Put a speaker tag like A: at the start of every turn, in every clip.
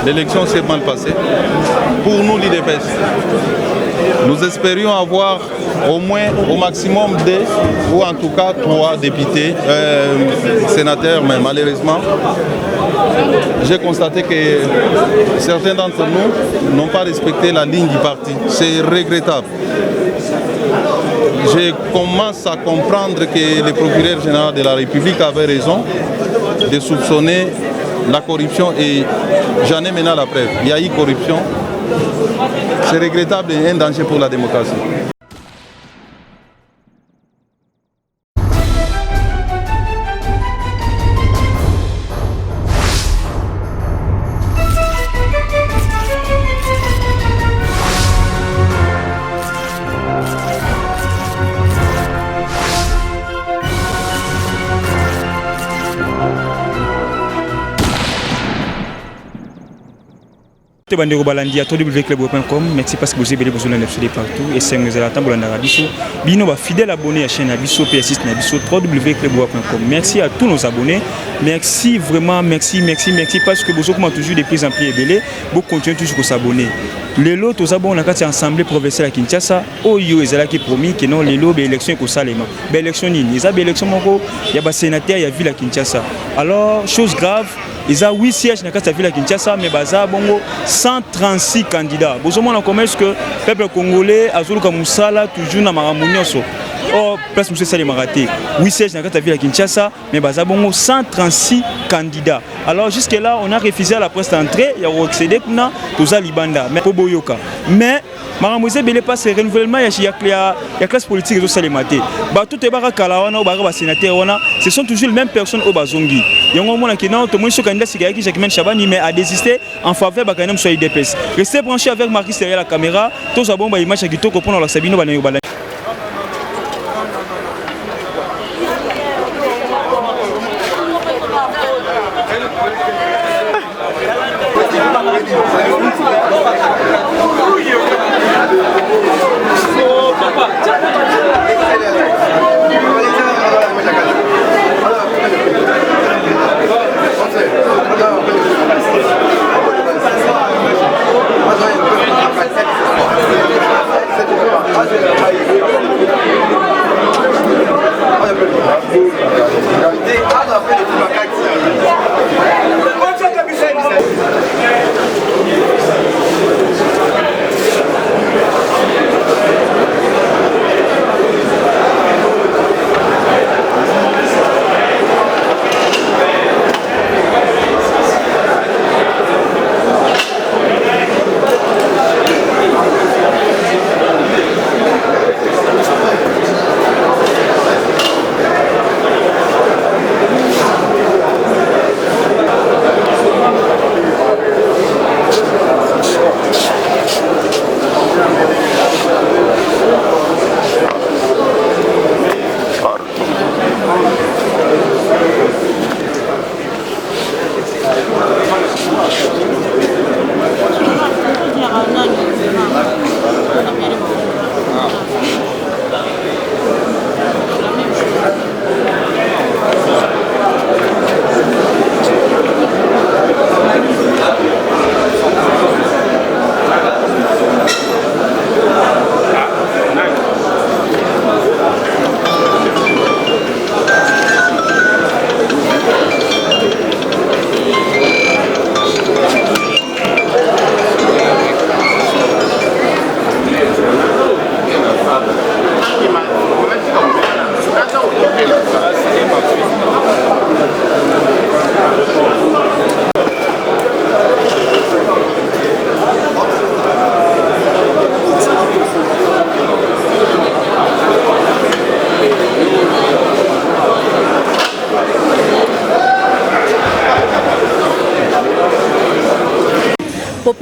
A: l'élection s'est mal passée. Pour nous, l'IDPS, nous espérions avoir au moins, au maximum 2 ou en tout cas 3 députés, sénateurs, mais malheureusement, j'ai constaté que certains d'entre nous n'ont pas respecté la ligne du parti. C'est regrettable. Je commence à comprendre que le procureur général de la République avait raison de soupçonner la corruption et j'en ai maintenant la preuve. Il y a eu corruption. C'est regrettable et un danger pour la démocratie.
B: Merci parce que vous avez besoin de partout et c'est nous attendons pour la Bisso. Bino va fidèle abonné à la chaîne Abisso P6 Nabisso www.clubweb.com. Merci à tous nos abonnés. Merci vraiment, merci parce que vous avez toujours de plus en plus ébélés. Vous continuez toujours à s'abonner. Les lots, tous abonnés à l'Assemblée provinciale à Kinshasa. Oyo ezala qui promis que non les lots élection ko salema. Élection ni, ils ont élection moko, il y a ba sénateur, il y a ville à Kinshasa. Alors chose grave, ils ont 8 sièges dans la ville à Kinshasa, mais baza bongo 136 candidats. Vous avez commerce que le peuple congolais a toujours dans Maramounioso. Oh, place M. Salé Maraté. 8 sièges dans la ville à Kinshasa, mais baza bongo 136 candidats. Alors jusque-là, on a refusé à la presse d'entrée, il y a accédé pour tous les Libanda, mais pour Boyoka. Mais Maramouze Belé passe renouvellement, il y a la classe politique qui est maté. Tout les Barakalawana ou sénateur, ce sont toujours les mêmes personnes au Bazongi. Il y a un moment qui non, tout le monde qui Jacqueline Chabani mais a désisté en faveur de Bakanam sur IDPS. Restez branché avec Marquis derrière la caméra, tous les bons images qui toquent pour la Sabino Banayobala.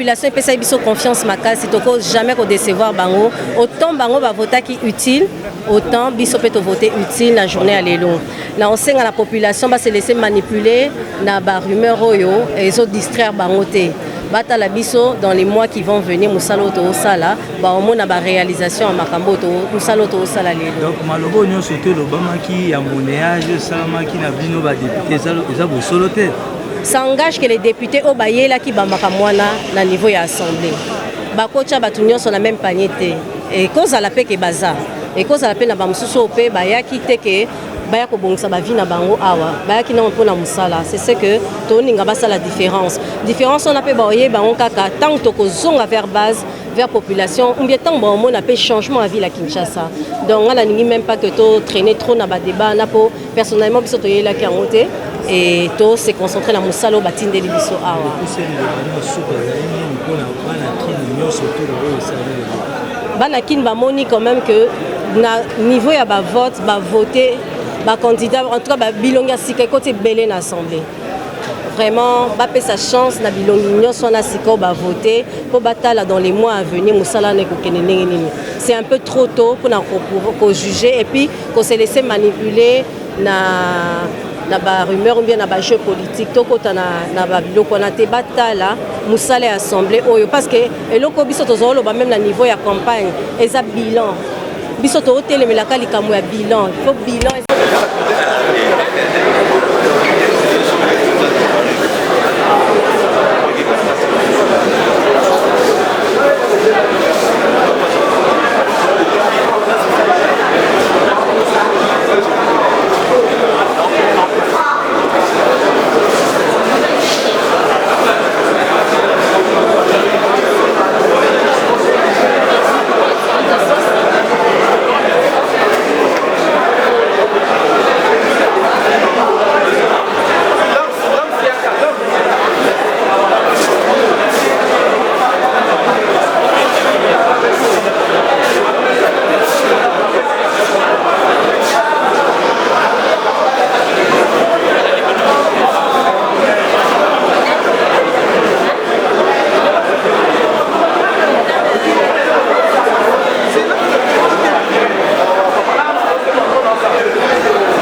C: population peut ça biso confiance makasi toko jamais ko décevoir bango autant bango va voter qui utile autant biso peut voter utile la journée à l'élo là on sait que la population va se laisser manipuler na ba rumeur oyo et ils distraire bango té bata la biso dans les mois qui vont venir musalo to sala ba au moins na ba réalisation à makambo to musalo to sala l'élo
D: donc malobo nyo sauté l'Obama qui a monnaie salama qui na bino ba député ça bo soloté
C: ça engage que les députés au bayela qui bamaka mwana na niveau ya assemblée bakocha batu nyonso na même panier te et cause à la paix que bazar et cause à la paix na bamususu ope bayaki te ke baya kobongisa bavi na bango awa bayaki na mpona musala c'est ce que toninga basala différence on a pe baoye bango kaka tant tokozonga vers base vers population ou bien tant bon on a pe changement à ville à Kinshasa donc on a ningi même pas que to traîner trop na ba débat na po personnellement biso to yela ki angote et to se concentrer na musala batinde biso awa bana kin bamoni quand même que na niveau ya ba vote ba voter ba candidat en tout cas ba bilonga sika côté belé na assemblée vraiment ba pe sa chance na bilongi nyonso na sika ba voter pour batala dans les mois à venir musala ne ko kenene nini c'est un peu trop tôt pour juger et puis qu'on se laisser manipuler na ba rumeur ou bien na ba jeu politique to kota na ba biloko na te batala musala ya assemblée oyo parce que eloko biso tozolo ba même na niveau ya campagne eza bilan biso to hôtel melaka likambo ya bilan il faut bilan.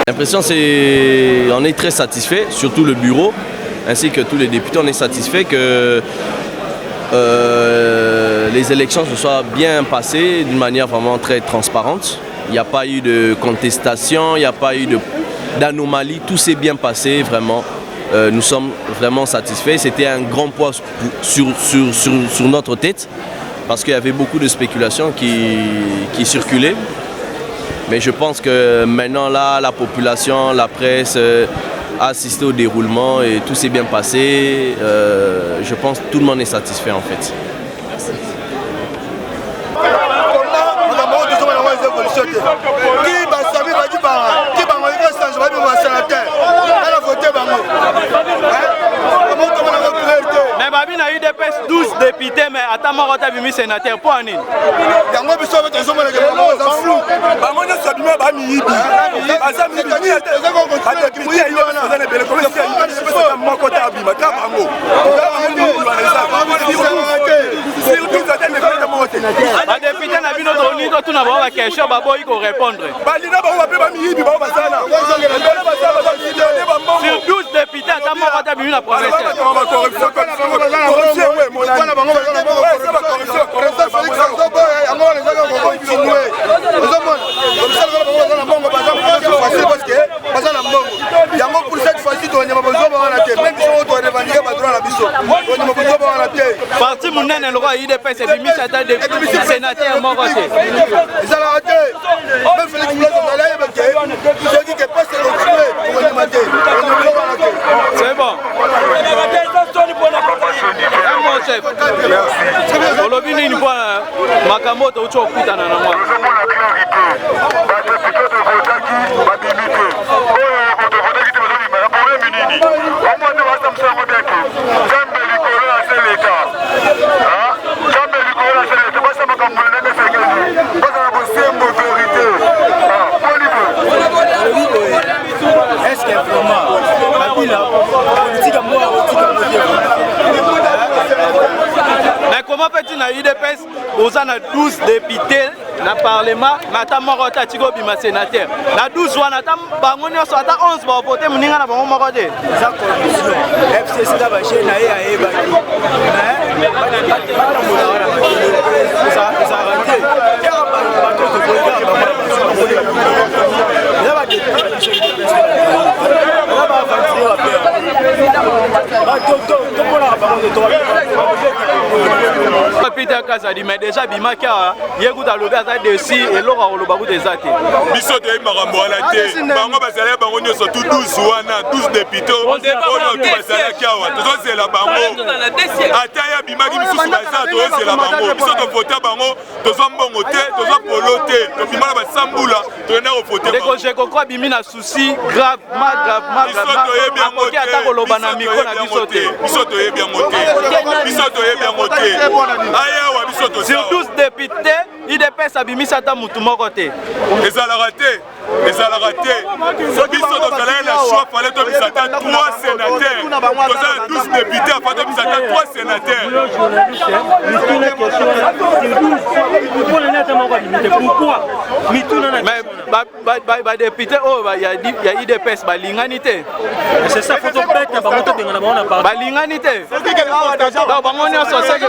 D: L'impression c'est on est très satisfait, surtout le bureau ainsi que tous les députés, on est satisfait que les élections se soient bien passées d'une manière vraiment très transparente. Il n'y a pas eu de contestation, il n'y a pas eu d'anomalie, tout s'est bien passé vraiment. Nous sommes vraiment satisfaits. C'était un grand poids sur notre tête parce qu'il y avait beaucoup de spéculations qui circulaient. Mais je pense que maintenant là, la population, la presse a assisté au déroulement et tout s'est bien passé. Je pense que tout le monde est satisfait en fait. Merci.
E: Mais Babi n'a eu des 12 députés, mais attends, moi, tu as vu sénateur pour un député n'a vu notre niveau, tout n'a pas question, il faut répondre. Sur 12 députés, attends, moi, tu as vu la promesse. Parti Mounene le roi IDPS et Bimi Chata de sénateur Moroté. C'est bon. Mon chef. Olobini ni kwa Makamoto ucho kuta na moi.
F: Est-ce que vraiment
E: mais comment peux-tu na UDPS aux 12 députés na parlement mata morota tiko bima sénateur na 12 wana ta bango nyonso ata 11 ba voter muninga na bango moko te
F: za condition FCC da ba chez na ye ayeba ki mais ba mona wana ça raté ya ba ko ko ya ba ba ba
E: Peter Kazadi, mais déjà Bimaki a yekuta lobe aza dessus et l'ora oloba ku des athées.
G: Biso te makambo ala te. Bango bazala bango nyoso tout 12 wana, 12 députés. On bazala kiawa. Tozo zela bango. Ata ya Bimaki misusu baza tozo zela bango. Biso to voter bango, tozo mbongo te, tozo polo te. To bimala ba sambula, to na ko voter.
E: Deko je kokwa bimi na souci grave, grave.
G: Biso to ye bien moté.
E: Ata koloba na miko na biso te.
G: Biso to ye bien moté. Biso to ye bien moté. Aya wa biso to.
E: Sur 12 députés, IDPS abimisa ta mutu moko te.
G: Ezalaka te. Ezalaka te. Biso tozala na choix fallait to bisata 3 sénateurs. Tozala 12 députés afin to bisata 3 sénateurs.
B: Pourquoi?
E: Mais député oh il y a IDPS balingani te.
B: C'est ça faut que bango benga na bango na
E: balingani te. Bango nyonso seke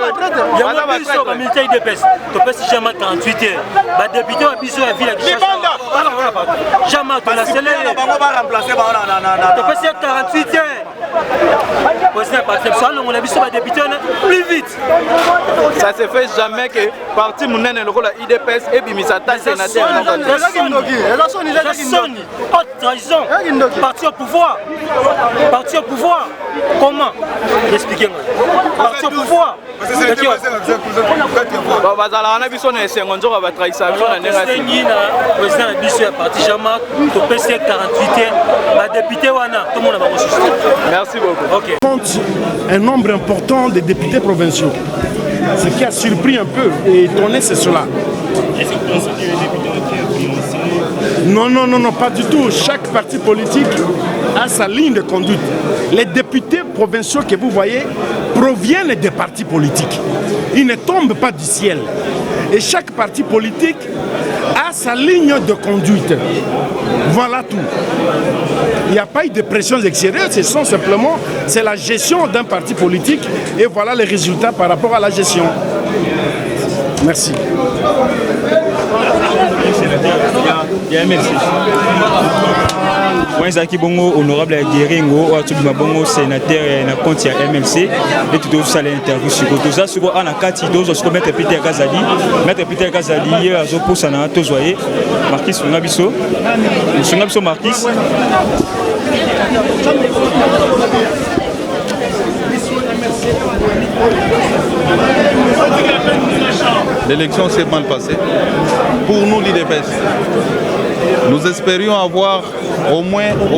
B: bana ba biso ba militaire IDPS. To pesi jamais 48 heures. Ba député ba biso ya ville ya Kinshasa. Jamais to la scellé.
F: Bango va remplacer bango na.
B: To pesi 48 heures. Président Patrice on a biso ba député plus vite.
E: Ça se fait jamais que parti munene lokola IDPS et bimisa ta sénateur.
B: Haute trahison. Parti au pouvoir. Parti au pouvoir. Comment? Expliquez-moi. Parti au pouvoir.
E: Bazala wana biso na esengo nzoka ba trahison na nenga.
B: Président biso ya parti Jama to PC 48 ba député wana tout le monde va reçu.
E: Merci beaucoup.
B: OK.
H: Compte un nombre important de députés provinciaux. Ce qui a surpris un peu et étonné, c'est cela. Est-ce que vous pensez que les députés ont été financés? Non, pas du tout. Chaque parti politique a sa ligne de conduite. Les députés provinciaux que vous voyez proviennent des partis politiques. Ils ne tombent pas du ciel. Et chaque parti politique a sa ligne de conduite. Voilà tout. Il n'y a pas eu de pression extérieure, c'est la gestion d'un parti politique et voilà les résultats par rapport à la gestion. Merci.
B: Wanzaki bongo honorable Gueringo atubima bongo sénateur na compte ya MLC et tout ça l'interview sur ça sur ana kati dozo sur mettre Peter Kazadi azo posa na tozoyer Marquis Ngabiso Marquis.
A: L'élection s'est mal passée. Pour nous, l'IDPS, nous espérions avoir au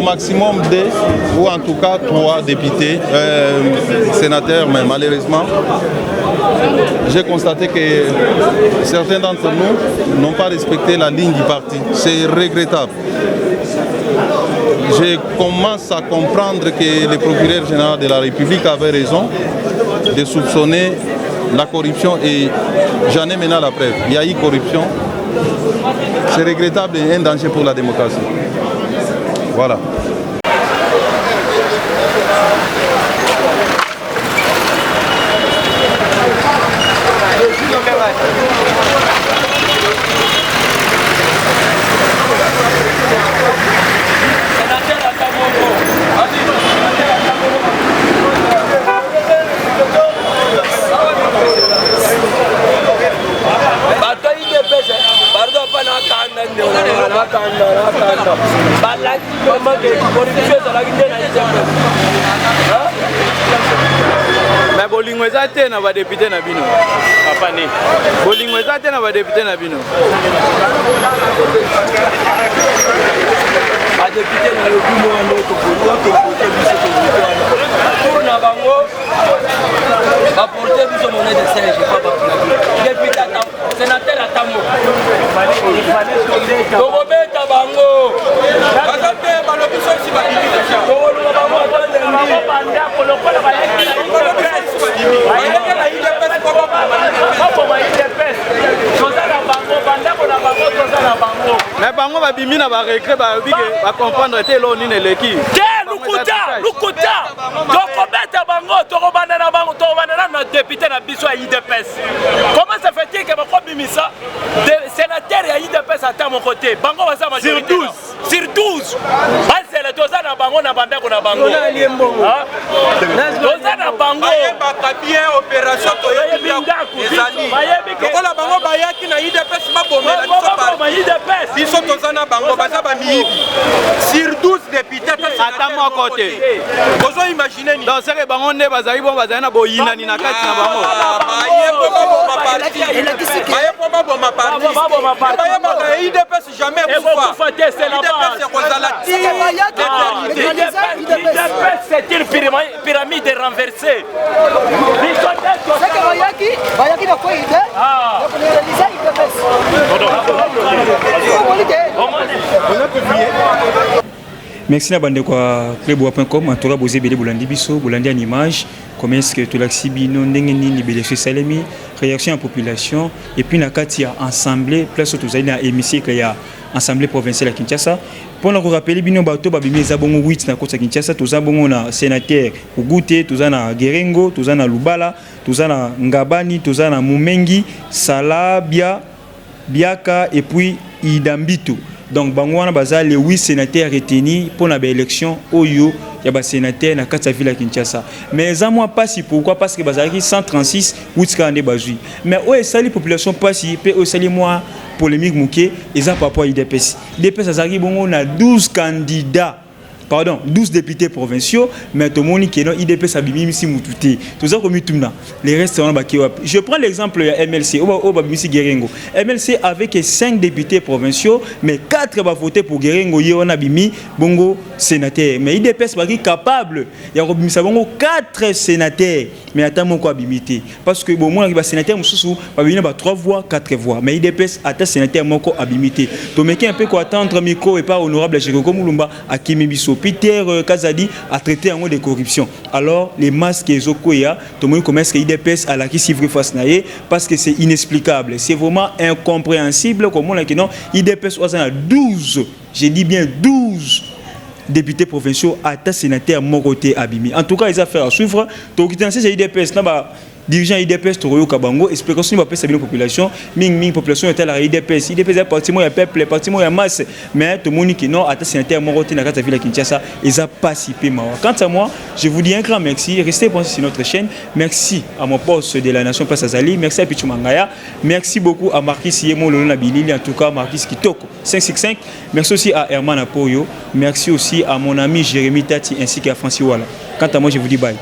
A: maximum 2 ou en tout cas 3 députés, sénateurs, mais malheureusement, j'ai constaté que certains d'entre nous n'ont pas respecté la ligne du parti. C'est regrettable. Je commence à comprendre que le procureur général de la République avait raison de soupçonner la corruption et j'en ai maintenant la preuve. Il y a eu corruption. C'est regrettable et un danger pour la démocratie. Voilà.
E: Mais bolingo eza te na ba député na bino. Papa ne. Bolingo eza te na ba député na bino. Ba député na yo bino wana to voter biso to voter. Pour na bango ba porter biso monnaie de siège pas ba député sénateur atamo. Tokobeta bango. Bakate balobiso si ba député. Tokolo bango banda kolokola ba mais bango babimi na barecret bacomprendre te elo nini eleki te lukuta tokobeta bango tokobanda na bango tokobanda na député na biso ya IDPS. Comment ça fait-il que bakobimisa sénateur ya IDPS ata moko te bango baza majorité sur 12 basele toza na
I: na bango na bandako na bango. Toza na bango.
J: Bayebaka bien opération toyebi ndako ezali. Lokola bango bayaki na IDPS babomela biso toza na bango baza bamiyibi. Sur 12 députés
E: ata moko te.
J: Ozo imaginer ni.
E: Donc c'est que bango nde bazali bon bazali na boyina ni na kati na bango.
J: Bayebo baboma parti. Bayebo baboma parti. Bayebaka IDPS jamais pouvoir.
I: C'est la base. C'est une pyramide renversée.
B: Merci na bande kwa club.com en tout cas bozé belé bolandi biso bolandi en image comment est-ce que tout l'axibi non ndenge nini belé salemi réaction en population et puis na kati ya assemblée place tout na émission que ya assemblée provinciale à Kinshasa pour nous rappeler bino bato babimi za bongo 8 na kota Kinshasa toza bongo na sénateur Ugute toza na Gerengo toza na Lubala toza na Ngabani toza na Mumengi Salabia Biaka et puis Idambito. Donc bangwana baza les 8 sénateurs retenus pour la élection oyo ya ba sénateur na kata ville à Kinshasa. Mais ça moi pas si pourquoi parce que bazaki 136 outka ande bazui. Mais o esali population pas si pe o sali moi polémique mouké eza papa IDPS. IDPS azaki bongo na 12 candidats. Pardon, 12 députés provinciaux, mais tout le monde qui est dans IDPS abimi si mutouté. Tout ça comme tout là. Les restes on ba je prends l'exemple de MLC au Babimisi Gerengo. MLC avec 5 députés provinciaux, mais 4 va voter pour Gerengo y on abimi bongo sénateur. Mais IDPS ba capable il y a Babimisa bongo 4 sénateurs, mais attends mon quoi abimité parce que bon moi qui va sénateur mususu babimi ba 3 voix, 4 voix, mais IDPS attend sénateur moko abimité. To meki un peu quoi attendre micro et pas honorable Jérôme Mulumba Akimi Biso Peter Kazadi a traité en mode de corruption. Alors, les masques et Zokoya, tout le monde commence que l'IDPS à la qui s'y face naïe parce que c'est inexplicable. C'est vraiment incompréhensible. Comme on l'a dit, non, l'IDPS a 12, j'ai dit bien 12 députés provinciaux à ta sénateur Moroté Abimi. En tout cas, les affaires à suivre. Donc, c'est l'IDPS. Dirigeant IDPS Toroyo Kabango explication va passer à la population ming population est à la IDPS est parti moi peuple parti moi masse mais tout le monde qui non à sénateur Moroté na kata ville Kinshasa ils a participé moi. Quant à moi je vous dis un grand merci, restez branchés sur notre chaîne. Merci à mon poste de la nation Place Azali, merci à Pichu Mangaya, merci beaucoup à Marquis Yemo Lolona Bilili, en tout cas Marquis Kitoko 565, merci aussi à Herman Apoyo, merci aussi à mon ami Jérémy Tati ainsi qu'à Francis Wala. Quant à moi je vous dis bye.